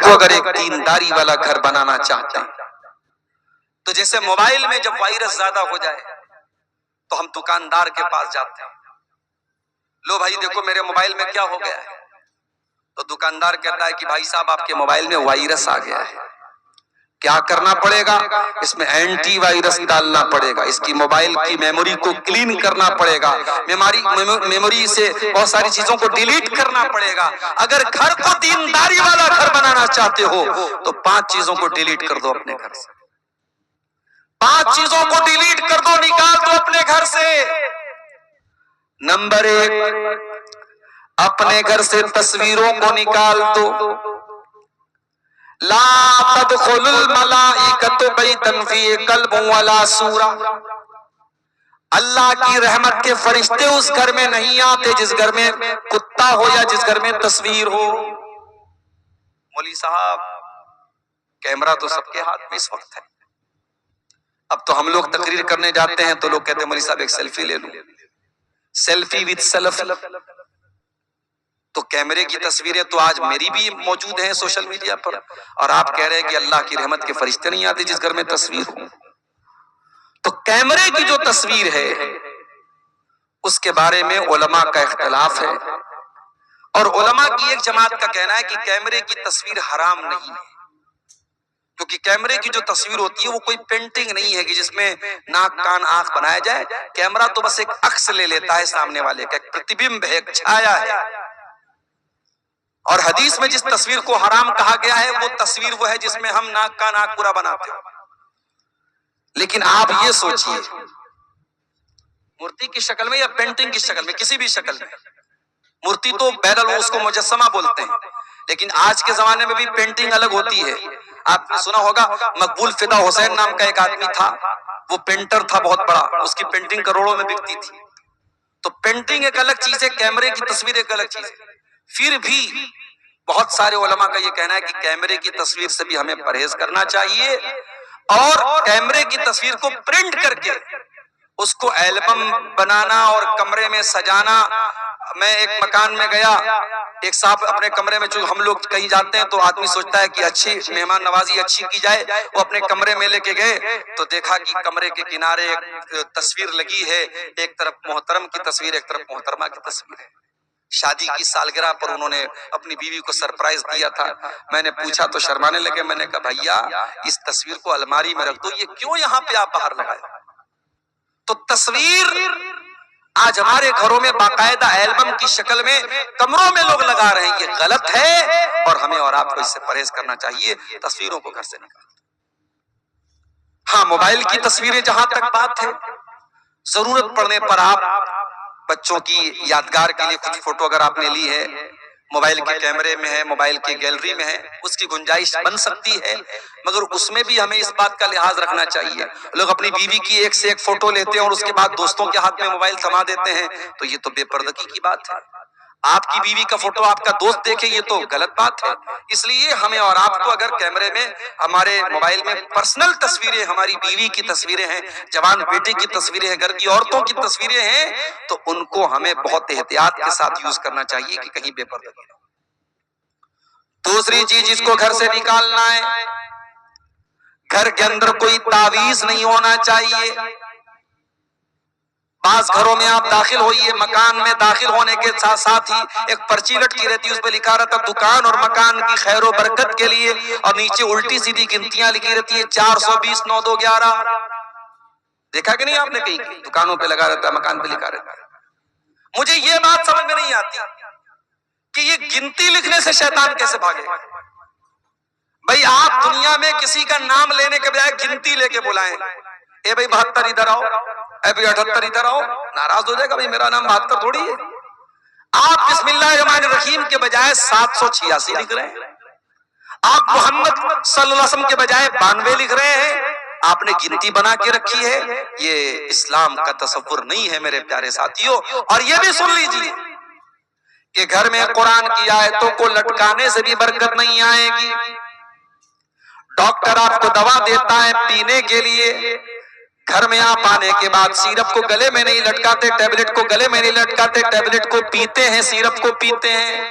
کو اگر ایک دینداری والا گھر بنانا چاہتے ہیں تو جیسے موبائل میں جب وائرس زیادہ ہو جائے تو ہم دکاندار کے پاس جاتے ہیں، لو بھائی دیکھو میرے موبائل میں کیا ہو گیا ہے، تو دکاندار کہتا ہے کہ بھائی صاحب آپ کے موبائل میں وائرس آ گیا ہے، کیا کرنا پڑے گا؟ اس میں اینٹی وائرس ڈالنا پڑے گا، اس کی موبائل کی میموری کو کلین کرنا پڑے گا، میموری سے بہت ساری چیزوں کو ڈیلیٹ کرنا پڑے گا۔ اگر گھر کو دینداری والا گھر بنانا چاہتے ہو تو 5 چیزوں کو ڈیلیٹ کر دو اپنے گھر سے، 5 چیزوں کو ڈیلیٹ کر دو، نکال دو اپنے گھر سے۔ نمبر 1، اپنے گھر سے تصویروں کو نکال دو۔ لا تدخل الملائکۃ بیتا فیہ کلب ولا صورۃ، اللہ کی رحمت کے فرشتے اس گھر میں نہیں آتے جس گھر میں کتا ہو یا جس گھر میں تصویر ہو۔ مولوی صاحب کیمرہ تو سب کے ہاتھ میں اس وقت ہے، اب تو ہم لوگ تقریر کرنے جاتے ہیں تو لوگ کہتے ہیں مولوی صاحب ایک سیلفی لے لوں، سیلفی وتھ سیلف۔ تو کیمرے کی تصویریں تو آج میری بھی موجود ہیں سوشل میڈیا پر، اور آپ کہہ رہے ہیں کہ اللہ کی رحمت کے فرشتے نہیں آتے جس گھر میں تصویر ہو۔ تو کیمرے کی جو تصویر ہے اس کے بارے میں علماء کا اختلاف ہے، اور علماء کی ایک جماعت کا کہنا ہے کہ کیمرے کی تصویر حرام نہیں ہے، کیونکہ کیمرے کی جو تصویر ہوتی ہے وہ کوئی پینٹنگ نہیں ہے کہ جس میں ناک کان آنکھ بنایا جائے، کیمرہ تو بس ایک عکس لے لیتا ہے سامنے والے کا، ایک پرتیبمب ہے، ایک چھایا ہے۔ اور حدیث میں جس تصویر کو حرام کہا گیا ہے وہ تصویر وہ ہے جس میں ہم ناک کا ناک پورا بناتے ہیں۔ لیکن آپ یہ سوچئے مورتی کی شکل میں یا پینٹنگ کی شکل میں، کسی بھی شکل میں، مورتی تو بہرحال اس کو مجسمہ بولتے ہیں، لیکن آج کے زمانے میں بھی پینٹنگ الگ ہوتی ہے۔ آپ نے سنا ہوگا مقبول فدا حسین نام کا ایک آدمی تھا، وہ پینٹر تھا بہت بڑا، اس کی پینٹنگ کروڑوں میں بکتی تھی۔ تو پینٹنگ ایک الگ چیز ہے، کیمرے کی تصویر ایک الگ چیز ہے۔ پھر بھی بہت سارے علماء کا یہ کہنا ہے کہ کیمرے کی تصویر سے بھی ہمیں پرہیز کرنا چاہیے، اور کیمرے کی تصویر کو پرنٹ کر کے اس کو البم بنانا اور کمرے میں سجانا۔ میں ایک مکان میں گیا، ایک صاحب اپنے کمرے میں، جو ہم لوگ کہیں جاتے ہیں تو آدمی سوچتا ہے کہ اچھی مہمان نوازی اچھی کی جائے، وہ اپنے کمرے میں لے کے گئے تو دیکھا کہ کمرے کے کنارے ایک تصویر لگی ہے، ایک طرف محترم کی تصویر، ایک طرف محترمہ کی تصویر ہے۔ شادی کی سالگرہ پر انہوں نے اپنی بیوی کو سرپرائز دیا تھا۔ میں نے پوچھا تو شرمانے لگے، میں نے کہا بھیا اس تصویر کو الماری میں رکھ دو، یہ کیوں یہاں پہ آپ باہر لگائے؟ تو تصویر آج ہمارے گھروں میں باقاعدہ البم کی شکل میں کمروں میں لوگ لگا رہے ہیں، یہ غلط ہے، اور ہمیں اور آپ کو اس سے پرہیز کرنا چاہیے، تصویروں کو گھر سے نکال۔ ہاں موبائل کی تصویریں جہاں تک بات ہے، ضرورت پڑنے پر آپ بچوں کی یادگار کے لیے کچھ فوٹو اگر آپ نے لی ہے، موبائل کے کیمرے میں ہے، موبائل کی گیلری میں ہے، اس کی گنجائش بن سکتی ہے، مگر اس میں بھی ہمیں اس بات کا لحاظ رکھنا چاہیے۔ لوگ اپنی بیوی کی ایک سے ایک فوٹو لیتے ہیں اور اس کے بعد دوستوں کے ہاتھ میں موبائل تھما دیتے ہیں، تو یہ تو بے پردگی کی بات ہے۔ آپ کی بیوی کا فوٹو آپ کا دوست دیکھے یہ تو غلط بات ہے۔ اس لیے ہمیں اور آپ کو اگر کیمرے میں ہمارے موبائل میں پرسنل تصویریں، ہماری بیوی کی تصویریں ہیں، جوان بیٹے کی تصویریں ہیں، گھر کی عورتوں کی تصویریں ہیں، تو ان کو ہمیں بہت احتیاط کے ساتھ یوز کرنا چاہیے کہ کہیں بے پردگی نہ ہو۔ دوسری چیز جس کو گھر سے نکالنا ہے، گھر کے اندر کوئی تعویذ نہیں ہونا چاہیے۔ بعض گھروں میں آپ داخل ہوئیے، مکان میں داخل ہونے کے ساتھ ساتھ ہی ایک پرچی لٹکی رہتی ہے، اس پہ لکھا رہتا دکان اور مکان کی خیر و برکت کے لیے، اور نیچے الٹی سیدھی گنتیاں لکھی رہتی ہیں 420 9211۔ دیکھا کہ نہیں آپ نے کہیں دکانوں پہ لگا رہتا ہے، مکان پہ لکھا رہتا ہے۔ مجھے یہ بات سمجھ میں نہیں آتی کہ یہ گنتی لکھنے سے شیطان کیسے بھاگے؟ بھئی آپ دنیا میں کسی کا نام لینے کے بجائے گنتی لے کے بلائیں، اے بھئی 72 ادھر آؤ، اے بھئی 78 ادھر آؤ، ناراض ہو جائے گا، بھئی میرا نام 72 تھوڑی ہے۔ آپ بسم اللہ الرحمن الرحیم کے بجائے 786 لکھ رہے ہیں، آپ محمد صلی اللہ علیہ وسلم کے بجائے 92 لکھ رہے ہیں، آپ نے گنتی بنا کے رکھی ہے۔ یہ اسلام کا تصور نہیں ہے میرے پیارے ساتھیوں۔ اور یہ بھی سن لیجیے کہ گھر میں قرآن کی آیتوں کو لٹکانے سے بھی برکت نہیں آئے گی۔ ڈاکٹر آپ کو دوا دیتا ہے پینے کے لیے، گھر میں آپ آنے کے بعد سیرپ کو گلے میں نہیں لٹکاتے، ٹیبلٹ کو گلے میں نہیں لٹکاتے، ٹیبلٹ کو پیتے ہیں، سیرپ کو پیتے ہیں۔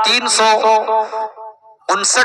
359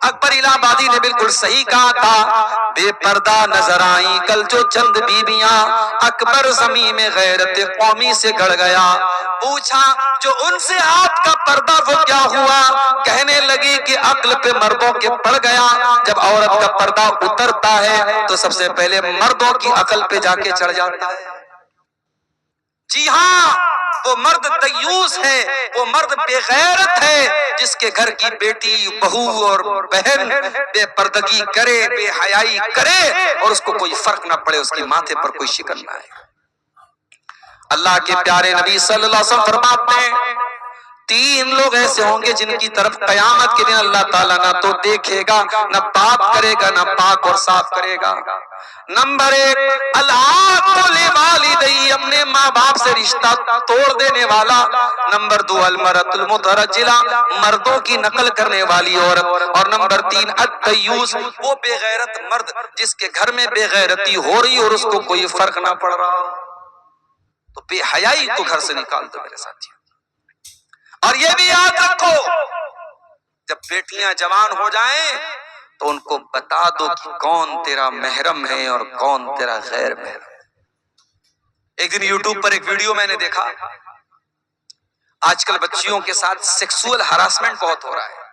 اکبر الہ آبادی نے بالکل صحیح کہا تھا، بے پردہ نظر آئیں کل جو چند بیویاں، اکبر زمین میں غیرت قومی سے گڑ گیا۔ پوچھا جو ان سے آپ کا پردہ وہ کیا ہوا؟ کہنے لگی کہ عقل پہ مردوں کے پڑ گیا۔ جب عورت کا پردہ اترتا ہے تو سب سے پہلے مردوں کی عقل پہ جا کے چڑھ جاتا ہے۔ جی ہاں، وہ مرد دیوس ہے، وہ مرد بے غیرت ہے جس کے گھر کی بیٹی، بہو اور بہن بے پردگی کرے، بے حیائی کرے اور اس کو کوئی فرق نہ پڑے، اس کی ماتھے پر کوئی شکن نہ آئے۔ اللہ کے پیارے نبی صلی اللہ علیہ وسلم فرماتے ہیں 3 لوگ ایسے ہوں گے جن کی طرف قیامت کے دن اللہ تعالیٰ نہ تو دیکھے گا، نہ بات کرے گا، نہ پاک اور صاف کرے گا۔ نمبر 1 العاق لوالدیہ، اپنے ماں باپ سے رشتہ توڑ دینے والا۔ نمبر 2 المرأۃ المترجلہ، مردوں کی نقل کرنے والی عورت۔ اور نمبر 3 الدیوس، وہ بے غیرت مرد جس کے گھر میں بے غیرتی ہو رہی اور اس کو کوئی فرق نہ پڑ رہا۔ تو بے حیائی کو گھر سے نکال دو میرے ساتھی۔ اور یہ بھی یاد رکھو جب بیٹیاں جوان ہو جائیں تو ان کو بتا دو کہ کون تیرا محرم ہے اور کون تیرا غیر محرم۔ ایک دن یوٹیوب پر ایک ویڈیو میں نے دیکھا، آج کل بچیوں کے ساتھ سیکسول ہراسمنٹ بہت ہو رہا ہے۔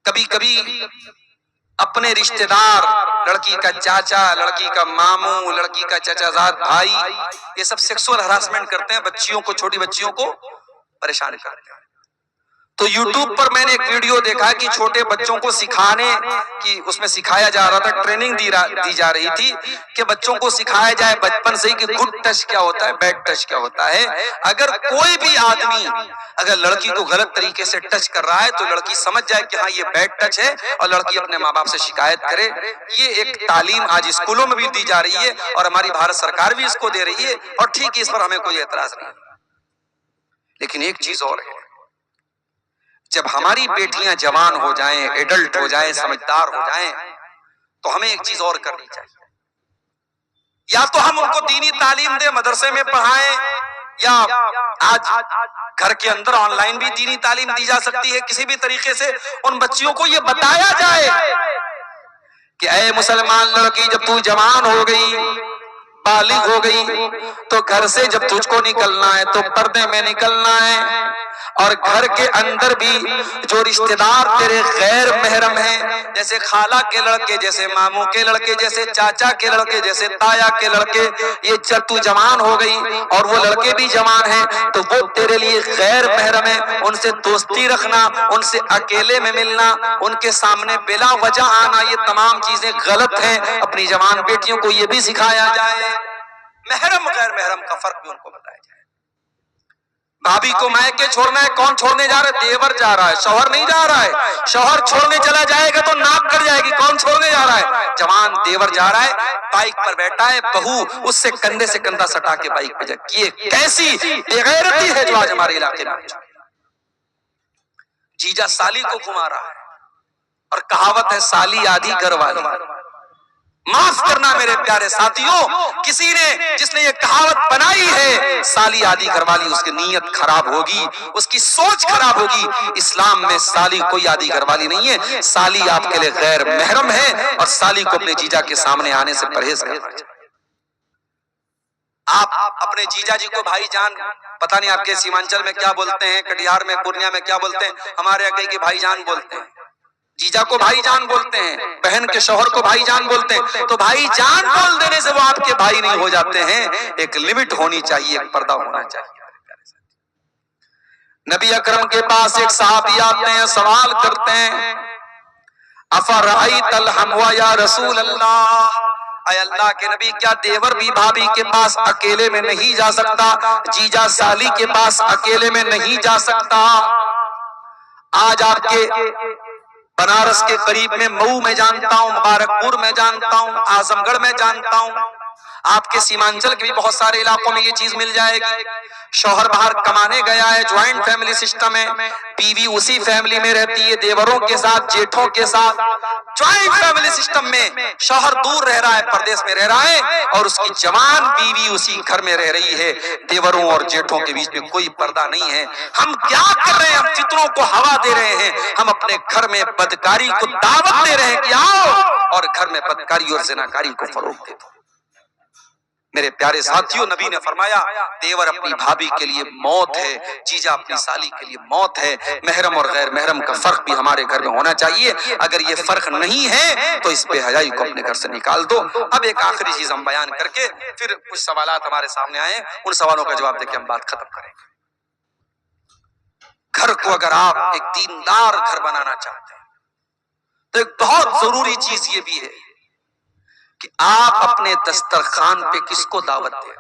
کبھی کبھی اپنے رشتہ دار، لڑکی کا چاچا، لڑکی کا ماموں، لڑکی کا چچا زاد بھائی، یہ سب سیکسول ہراسمنٹ کرتے ہیں، بچیوں کو، چھوٹی بچیوں کو پریشان کرتے ہیں۔ تو یوٹیوب پر میں نے ایک ویڈیو دیکھا کہ چھوٹے بچوں کو سکھانے کی، اس میں سکھایا جا رہا تھا، ٹریننگ دی جا رہی تھی کہ بچوں کو سکھایا جائے بچپن سے ہی کہ گڈ ٹچ کیا ہوتا ہے، بیڈ ٹچ کیا ہوتا ہے۔ اگر کوئی بھی آدمی اگر لڑکی کو غلط طریقے سے ٹچ کر رہا ہے تو لڑکی سمجھ جائے کہ ہاں یہ بیڈ ٹچ ہے اور لڑکی اپنے ماں باپ سے شکایت کرے۔ یہ ایک تعلیم آج اسکولوں میں بھی دی جا رہی ہے اور ہماری بھارت سرکار بھی اس کو دے رہی ہے، اور ٹھیک ہے، اس پر ہمیں کوئی اعتراض نہیں۔ لیکن ایک چیز اور ہے، جب ہماری بیٹیاں جوان ہو جائیں، ایڈلٹ ہو جائیں، سمجھدار ہو جائیں، تو ہمیں ایک چیز اور کرنی چاہیے۔ یا تو ہم ان کو دینی تعلیم دیں، مدرسے میں پڑھائیں، یا آج گھر کے اندر آن لائن بھی دینی تعلیم دی جا سکتی ہے۔ کسی بھی طریقے سے ان بچیوں کو یہ بتایا جائے کہ اے مسلمان لڑکی، جب تو جوان ہو گئی، بالغ ہو گئی، تو گھر سے جب تجھ کو نکلنا ہے تو پردے میں نکلنا ہے، اور گھر کے اندر بھی جو رشتہ دار تیرے غیر محرم ہیں، جیسے خالہ کے لڑکے، جیسے ماموں کے لڑکے، جیسے چاچا کے لڑکے، جیسے تایا کے لڑکے، یہ جب تو جوان ہو گئی اور وہ لڑکے بھی جوان ہیں تو وہ تیرے لیے غیر محرم ہیں، ان سے دوستی رکھنا، ان سے اکیلے میں ملنا، ان کے سامنے بلا وجہ آنا، یہ تمام چیزیں غلط ہیں۔ اپنی جوان بیٹیوں کو یہ بھی سکھایا جائے، محرم غیر محرم کا فرق بھی ان کو بتایا جائے۔ بھابھی کو مائکے چھوڑنا ہے، کون چھوڑنے جا رہا ہے؟ دیور جا رہا ہے، شوہر نہیں جا رہا ہے۔ شوہر چھوڑنے چلا جائے گا تو ناک کٹ جائے گی، کون چھوڑنے جا رہا ہے؟ جوان دیور جا رہا ہے، بائک پر بیٹھا ہے، بہو اس سے کندھے سے کندھا سٹا کے بائک پہ جا۔ یہ کیسی بے غیرتی ہے جو آج ہمارے علاقے میں جیجا سالی کو گھما رہا ہے، اور کہاوت ہے سالی آدھی گھر والی۔ معاف کرنا میرے پیارے ساتھیوں، کسی نے جس نے یہ کہاوت بنائی ہے سالی آدھی گھر والی، اس کی نیت خراب ہوگی، اس کی سوچ خراب ہوگی۔ اسلام میں سالی کوئی آدھی گھر والی نہیں ہے، سالی آپ کے لیے غیر محرم ہے، اور سالی کو اپنے جیجا کے سامنے آنے سے پرہیز کرنا چاہیے۔ آپ اپنے جیجا جی کو بھائی جان، پتہ نہیں آپ کے سیمانچل میں کیا بولتے ہیں، کٹیہار میں، پورنیہ میں کیا بولتے ہیں، ہمارے یہاں کئی بھائی جان بولتے ہیں، جیجا کو بھائی جان بولتے ہیں، بہن کے شوہر کو بھائی جان بولتے ہیں۔ تو بھائی جان بول دینے سے وہ آپ کے بھائی نہیں ہو جاتے ہیں، ایک لمٹ ہونی چاہیے، ایک پردہ ہونا چاہیے۔ نبی اکرم کے پاس ایک صحابی آتے ہیں، سوال کرتے ہیں افرأیت الحموا یا رسول اللہ، اے اللہ کے نبی، کیا دیور بھی بھابھی کے پاس اکیلے میں نہیں جا سکتا؟ جیجا سالی کے پاس اکیلے میں نہیں جا سکتا؟ آج آپ کے بنارس کے قریب میں مئو میں جانتا ہوں، مبارک پور میں جانتا ہوں، اعظم گڑھ میں جانتا ہوں، آپ کے سیمانچل کے بھی بہت سارے علاقوں میں یہ چیز مل جائے گی. شوہر باہر کمانے گیا ہے, جوائنٹ فیملی سسٹم ہے, بیوی اسی فیملی میں رہتی ہے, دیوروں کے ساتھ, جیٹھوں کے ساتھ, جوائنٹ فیملی سسٹم میں. شوہر دور رہ رہا ہے, پردیس میں رہ رہا ہے, اور اس کی جوان بیوی اسی گھر میں رہ رہی ہے. دیوروں اور جیٹھوں کے بیچ میں کوئی پردہ نہیں ہے. ہم کیا کر رہے ہیں؟ ہم فطروں کو ہوا دے رہے ہیں. ہم اپنے گھر میں بدکاری کو دعوت دے رہے ہیں کہ آؤ, اور گھر میں بدکاری اور زناکاری کو فروغ دے دو. میرے پیارے ساتھیوں, نبی نے فرمایا دیور اپنی بھابھی کے لیے موت ہے, جیجا اپنی سالی کے لیے موت ہے. محرم اور غیر محرم کا فرق بھی ہمارے گھر میں ہونا چاہیے. اگر یہ فرق نہیں ہے تو اس بے حیائی کو اپنے گھر سے نکال دو. اب ایک آخری چیز ہم بیان کر کے پھر کچھ سوالات ہمارے سامنے آئے, ان سوالوں کا جواب دے کے ہم بات ختم کریں گے. گھر کو اگر آپ ایک دیندار گھر بنانا چاہتے ہیں تو ایک بہت ضروری چیز یہ بھی ہے کہ آپ اپنے دسترخوان پہ کس کو دعوت دیں.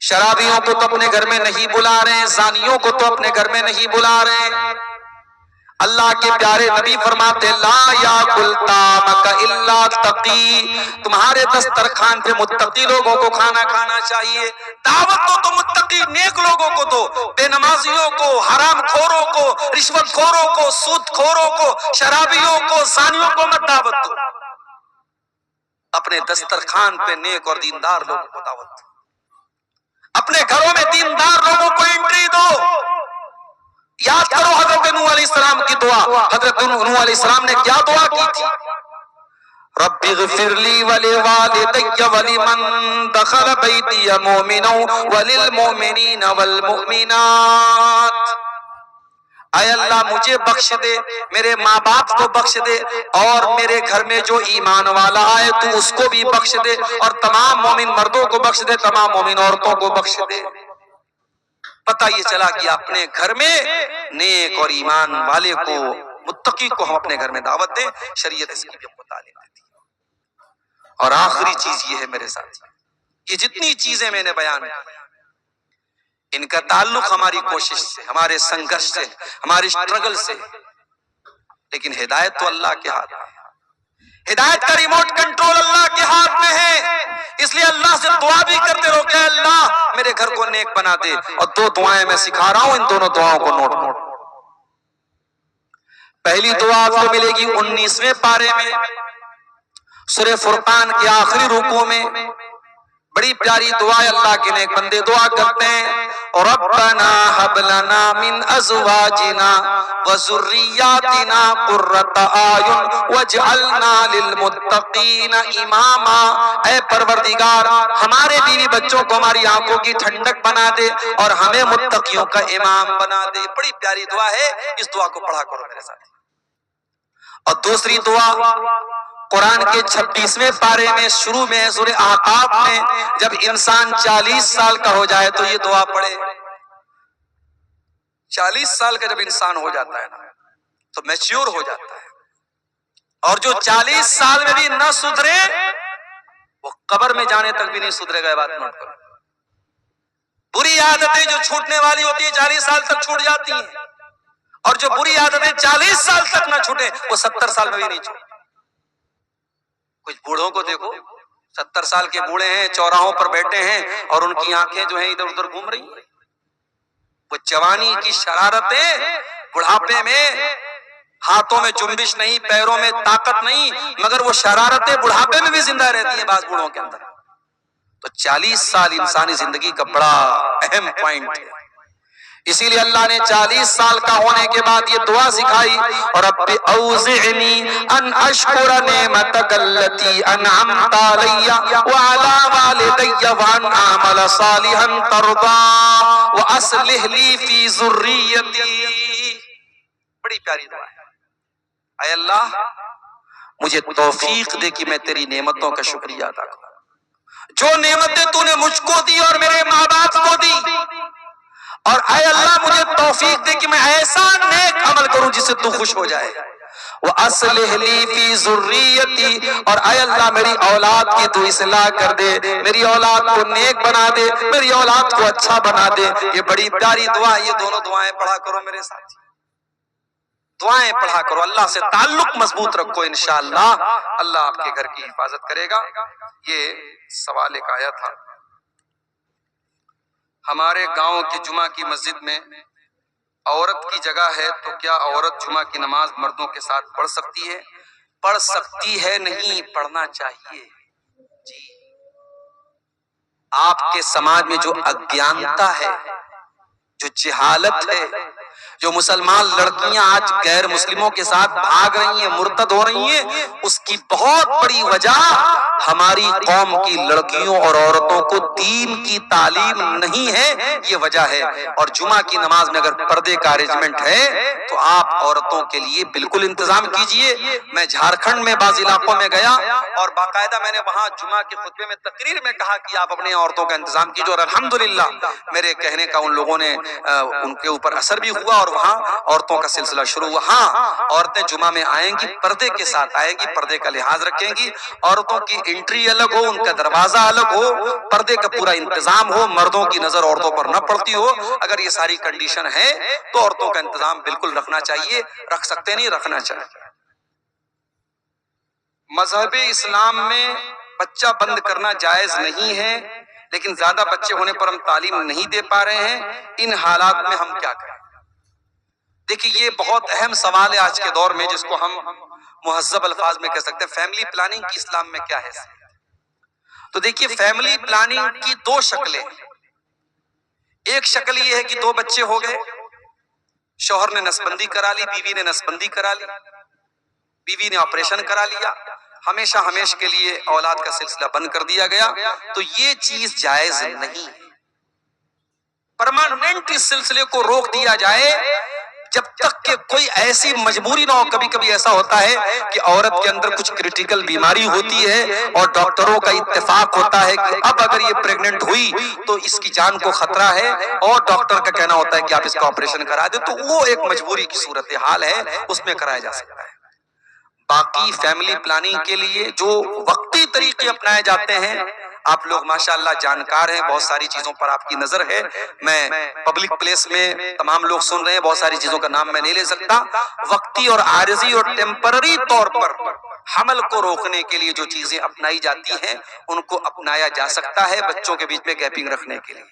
شرابیوں کو تو اپنے گھر میں نہیں بلا رہے ہیں, زانیوں کو تو اپنے گھر میں نہیں بلا رہے ہیں. اللہ کے پیارے نبی فرماتے لا یاکل طعامک الا تقی, تمہارے دسترخوان پہ متقی لوگوں کو کھانا کھانا چاہیے. دعوت تو متقی نیک لوگوں کو دو, بے نمازیوں کو, حرام خوروں کو, رشوت خوروں کو, سود خوروں کو, شرابیوں کو, زانیوں کو مت دعوت دو. اپنے دسترخوان پہ نیک اور دیندار لوگوں کو دعوت دو. اپنے گھروں میں دیندار لوگوں کو انٹری دو. یاد کرو حضرت نوح علیہ السلام کی دعا. حضرت نوح علیہ السلام نے کیا دعا کی تھی؟ رب اغفر لی ولوالدی ولمن دخل بیتی مؤمنا وللمؤمنین والمؤمنات. اے اللہ مجھے بخش دے, میرے ماں باپ کو بخش دے, اور میرے گھر میں جو ایمان والا آئے تو اس کو بھی بخش دے, اور تمام مومن مردوں کو بخش دے, تمام مومن عورتوں کو بخش دے. پتہ یہ چلا کہ اپنے گھر میں نیک اور ایمان والے کو, متقی کو ہم اپنے گھر میں دعوت دیں. شریعت اس کی بھی ہم کو تعلیم دیتی ہے. اور آخری چیز یہ ہے میرے ساتھ, یہ جتنی چیزیں میں نے بیان کی ان کا تعلق ہماری کوشش سے, ہمارے سنگھرش سے, ہمارے اسٹرگل سے, لیکن ہدایت تو اللہ کے ہاتھ میں ہے. ہدایت کا ریموٹ کنٹرول اللہ کے ہاتھ میں ہے. اس لیے اللہ سے دعا بھی کرتے رہو کہ اللہ میرے گھر کو نیک بنا دے. اور دو دعائیں میں سکھا رہا ہوں, ان دونوں دعاؤں کو نوٹ کرو. پہلی دعا آپ کو ملے گی 19ویں پارے میں, سورہ فرقان کے آخری رکوع میں. بڑی پیاری دعا ہے, اللہ کے نیک بندے دعا کرتے ہیں ربنا هب لنا من ازواجنا وذرياتنا قرة اعين واجعلنا للمتقين اماما. اے پروردگار ہمارے بیوی بچوں کو ہماری آنکھوں کی ٹھنڈک بنا دے اور ہمیں متقیوں کا امام بنا دے. بڑی پیاری دعا ہے, اس دعا کو پڑھا کرو میرے ساتھ. اور دوسری دعا قرآن کے 26ویں پارے میں شروع میں سورہ احقاف میں, جب انسان 40 سال کا ہو جائے تو یہ دعا پڑھے. 40 سال کا جب انسان ہو جاتا ہے نا تو میچیور ہو جاتا ہے, اور جو 40 سال میں بھی نہ سدھرے وہ قبر میں جانے تک بھی نہیں سدھرے گا. بات نوٹ کرو. بری عادتیں جو چھوٹنے والی ہوتی ہیں 40 سال تک چھوٹ جاتی ہیں, اور جو بری عادتیں 40 سال تک نہ چھوٹے وہ 70 سال میں بھی نہیں چھوٹے. کچھ بوڑھوں کو دیکھو, 70 سال کے بوڑھے ہیں, چوراہوں پر بیٹھے ہیں, اور ان کی آنکھیں جو ہیں ادھر ادھر گھوم رہی ہیں. وہ جوانی کی شرارتیں بڑھاپے میں, ہاتھوں میں جنبش نہیں, پیروں میں طاقت نہیں, مگر وہ شرارتیں بڑھاپے میں بھی زندہ رہتی ہیں بعض بوڑھوں کے اندر. تو 40 سال انسانی زندگی کا بڑا اہم پوائنٹ ہے. اسی لیے اللہ نے 40 سال کا ہونے کے بعد یہ دعا سکھائی, اور رب اوزعنی ان اشکر نعمتک التی انعمت علی وعلی والدی وان اعمل صالحا ترضی واصلح لی فی ذریتی. بڑی پیاری دعا ہے. اے اللہ مجھے توفیق دے کہ میں تیری نعمتوں کا شکریہ ادا کروں. جو نعمتیں تو نے مجھ کو دی اور میرے ماں باپ کو دی, اور اے اللہ مجھے توفیق دے کہ میں ایسا نیک عمل کروں جس سے تو خوش ہو جائے. وَأَصْلِحْ لِي فِي ذُرِّيَّتِي, اور اے اللہ میری اولاد کی تو اصلاح کر دے, میری اولاد کو نیک بنا دے, میری اولاد کو اچھا بنا دے. یہ بڑی پیاری دعا, یہ دونوں دعائیں پڑھا کرو میرے ساتھ. دعائیں پڑھا کرو، اللہ سے تعلق مضبوط رکھو، انشاءاللہ اللہ آپ کے گھر کی حفاظت کرے گا۔ یہ سوال ایک آیا تھا، ہمارے گاؤں کی جمعہ کی مسجد میں عورت کی جگہ ہے تو کیا عورت جمعہ کی نماز مردوں کے ساتھ پڑھ سکتی ہے؟ پڑھ سکتی ہے نہیں، پڑھنا چاہیے۔ جی، آپ کے سماج میں جو اگیانتا ہے، جو جہالت ہے، جو مسلمان لڑکیاں آج غیر مسلموں کے ساتھ بھاگ رہی ہیں، مرتد ہو رہی ہیں، اس کی بہت بڑی وجہ ہماری قوم کی لڑکیوں اور عورتوں کو دین کی تعلیم نہیں ہے، یہ وجہ ہے۔ اور جمعہ کی نماز میں اگر پردے کا ارینجمنٹ ہے تو آپ عورتوں کے لیے بالکل انتظام کیجئے۔ میں جھارکھنڈ میں بعض علاقوں میں گیا اور باقاعدہ میں نے وہاں جمعہ کے خطبے میں تقریر میں کہا کہ آپ اپنے عورتوں کا انتظام کیجئے، اور الحمدللہ میرے کہنے کا ان لوگوں نے ان کے اوپر اثر بھی ہوا اور وہاں عورتوں کا سلسلہ شروع ہوا۔ ہاں، عورتیں جمعہ میں آئیں گی، پردے کے ساتھ آئیں گی، پردے کا لحاظ رکھیں گی، عورتوں کی انٹری الگ ہو، ان کا دروازہ الگ ہو، پردے کا پورا انتظام ہو، مردوں کی نظر عورتوں پر نہ پڑتی ہو۔ اگر یہ ساری کنڈیشن ہے تو عورتوں کا انتظام بالکل رکھنا چاہیے، رکھ سکتے نہیں، رکھنا چاہیے۔ مذہب اسلام میں بچہ بند کرنا جائز نہیں ہے، لیکن زیادہ بچے ہونے پر ہم تعلیم نہیں دے پا رہے ہیں، ان حالات میں ہم کیا کریں؟ دیکھیے، یہ بہت اہم سوال ہے آج کے دور میں، جس کو ہم مہذب الفاظ میں کہہ سکتے ہیں فیملی پلاننگ کی اسلام میں کیا ہے۔ تو دیکھیے، فیملی پلاننگ کی دو شکلیں، ایک شکل یہ ہے کہ دو بچے ہو گئے، شوہر نے نسبندی کرا لی، بیوی نے نسبندی کرا لی، بیوی نے آپریشن کرا لیا، ہمیشہ ہمیشہ کے لیے اولاد کا سلسلہ بند کر دیا گیا، تو یہ چیز جائز نہیں ہے۔ پرماننٹ اس سلسلے کو روک دیا جائے جب تک کہ کوئی ایسی مجبوری نہ ہو۔ کبھی کبھی ایسا ہوتا ہے کہ عورت کے اندر کچھ کریٹیکل بیماری ہوتی ہے اور ڈاکٹروں کا اتفاق ہوتا ہے کہ اب اگر یہ پریگننٹ ہوئی تو اس کی جان کو خطرہ ہے، اور ڈاکٹر کا کہنا ہوتا ہے کہ آپ اس کا آپریشن کرا دیں، تو وہ ایک مجبوری کی صورتحال ہے، اس میں کرایا جا سکتا ہے۔ باقی فیملی پلاننگ کے لیے جو وقتی طریقے اپنائے جاتے ہیں، آپ لوگ ماشاءاللہ جانکار ہیں، بہت ساری چیزوں پر آپ کی نظر ہے، میں پبلک پلیس میں تمام لوگ سن رہے ہیں، بہت ساری چیزوں کا نام میں نہیں لے سکتا۔ وقتی اور عارضی اور ٹیمپرری طور پر حمل کو روکنے کے لیے جو چیزیں اپنائی جاتی ہیں ان کو اپنایا جا سکتا ہے بچوں کے بیچ میں گیپنگ رکھنے کے لیے۔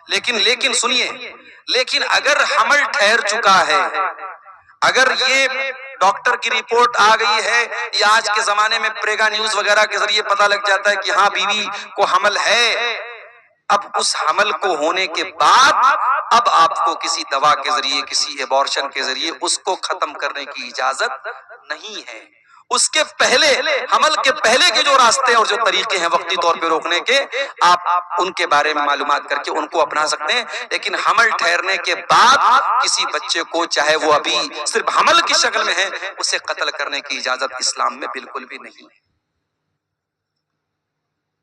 لیکن سنیے، لیکن اگر حمل ٹھہر چکا ہے، اگر یہ ڈاکٹر کی رپورٹ آ گئی ہے یا آج کے زمانے میں پریگا نیوز وغیرہ کے ذریعے پتہ لگ جاتا ہے کہ ہاں بیوی کو حمل ہے، اب اس حمل کو ہونے کے بعد اب آپ کو کسی دوا کے ذریعے، کسی ایبارشن کے ذریعے اس کو ختم کرنے کی اجازت نہیں ہے۔ اس کے پہلے، حمل کے پہلے کے جو راستے اور جو طریقے ہیں وقتی طور پہ روکنے کے، آپ ان کے بارے میں معلومات کر کے ان کو اپنا سکتے ہیں، لیکن حمل ٹھہرنے کے بعد کسی بچے کو، چاہے وہ ابھی صرف حمل کی شکل میں ہے، اسے قتل کرنے کی اجازت اسلام میں بالکل بھی نہیں ہے۔